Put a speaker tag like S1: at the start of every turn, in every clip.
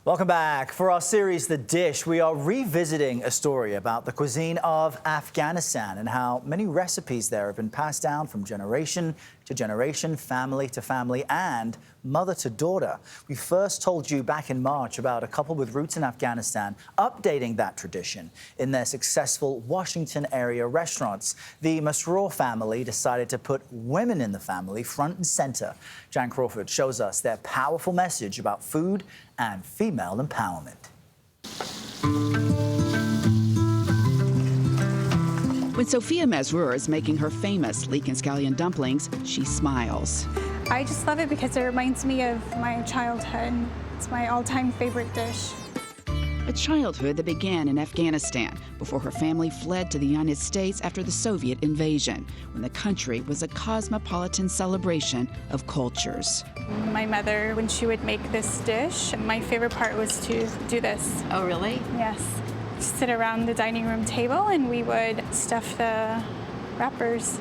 S1: Welcome back. For our series, The Dish, we are revisiting a story about the cuisine of Afghanistan and how many recipes there have been passed down from generation to generation, family to family, and mother to daughter. We first told you back in March about a couple with roots in Afghanistan updating that tradition in their successful Washington area restaurants. The Masroor family decided to put women in the family front and center. Jan Crawford shows us their powerful message about food and female empowerment.
S2: When Sofia Masroor is making her famous leek and scallion dumplings, she smiles.
S3: I just love it because it reminds me of my childhood. It's my all-time favorite dish.
S2: A childhood that began in Afghanistan before her family fled to the United States after the Soviet invasion, when the country was a cosmopolitan celebration of cultures.
S3: My mother, when she would make this dish, my favorite part was to do this.
S2: Oh, really?
S3: Yes. Sit around the dining room table and we would stuff the wrappers.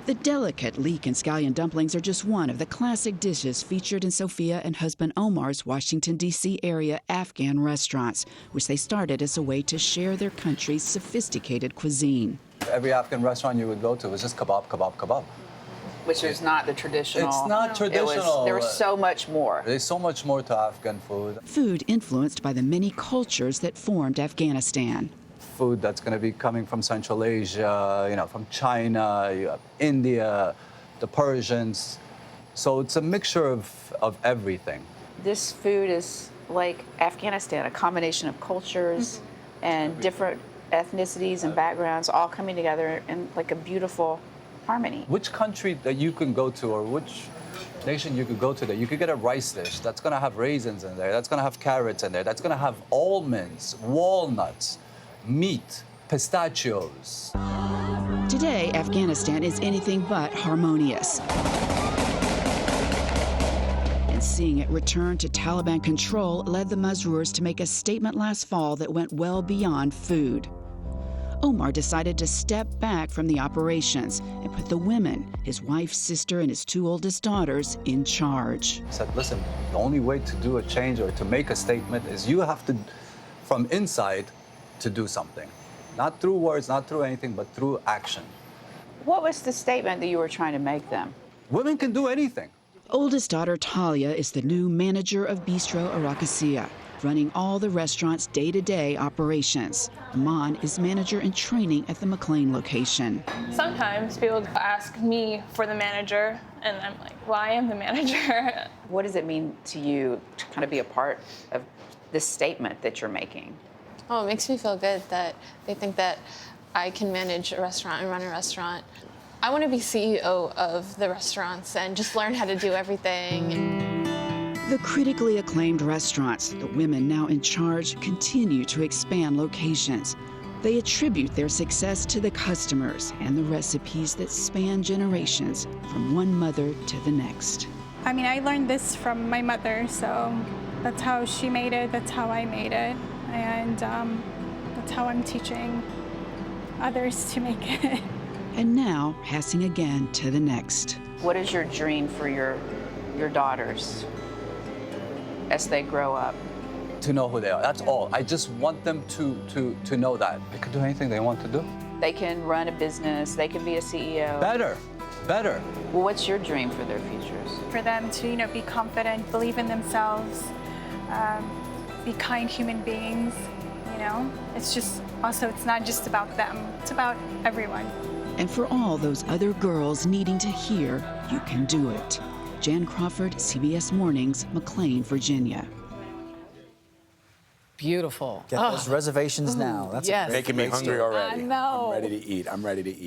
S2: The delicate leek and scallion dumplings are just one of the classic dishes featured in Sofia and husband Omar's Washington, D.C. area Afghan restaurants, which they started as a way to share their country's sophisticated cuisine.
S4: Every Afghan restaurant you would go to was just kebab, kebab, kebab.
S5: Which is not the traditional.
S4: It's not traditional.
S5: There was so much more.
S4: There's so much more to Afghan food.
S2: Food influenced by the many cultures that formed Afghanistan.
S4: Food that's going to be coming from Central Asia, from China, you have India, the Persians. So it's a mixture of everything.
S5: This food is like Afghanistan, a combination of cultures and different ethnicities and backgrounds all coming together in like a beautiful harmony.
S4: Which country that you can go to or which nation you could go to that you could get a rice dish that's going to have raisins in there, that's going to have carrots in there, that's going to have almonds, walnuts, meat, pistachios.
S2: Today, Afghanistan is anything but harmonious. And seeing it return to Taliban control led the Masroors to make a statement last fall that went well beyond food. Omar decided to step back from the operations and put the women, his wife, sister, and his two oldest daughters, in charge.
S4: He said, listen, the only way to do a change or to make a statement is you have to, from inside, to do something. Not through words, not through anything, but through action.
S5: What was the statement that you were trying to make them?
S4: Women can do anything.
S2: Oldest daughter Talia is the new manager of Bistro Arakasiya, running all the restaurant's day-to-day operations. Aman is manager in training at the McLean location.
S6: Sometimes people ask me for the manager, and I'm like, well, I am the manager.
S5: What does it mean to you to kind of be a part of this statement that you're making?
S7: Oh, it makes me feel good that they think that I can manage a restaurant and run a restaurant. I want to be CEO of the restaurants and just learn how to do everything.
S2: The critically acclaimed restaurants, the women now in charge, continue to expand locations. They attribute their success to the customers and the recipes that span generations from one mother to the next.
S3: I mean, I learned this from my mother, so that's how she made it, that's how I made it, and that's how I'm teaching others to make it.
S2: And now, passing again to the next.
S5: What is your dream for your daughters as they grow up?
S4: To know who they are, that's all. I just want them to know that they can do anything they want to do.
S5: They can run a business, they can be a CEO.
S4: Better.
S5: Well, what's your dream for their futures?
S3: For them to, be confident, believe in themselves, be kind human beings, It's just, also, it's not just about them, it's about everyone.
S2: And for all those other girls needing to hear, you can do it. Jan Crawford, CBS Mornings, McLean, Virginia.
S8: Beautiful.
S1: Get those reservations now. That's
S8: yes.
S1: a great
S9: Making me hungry already.
S8: I know.
S9: I'm ready to eat.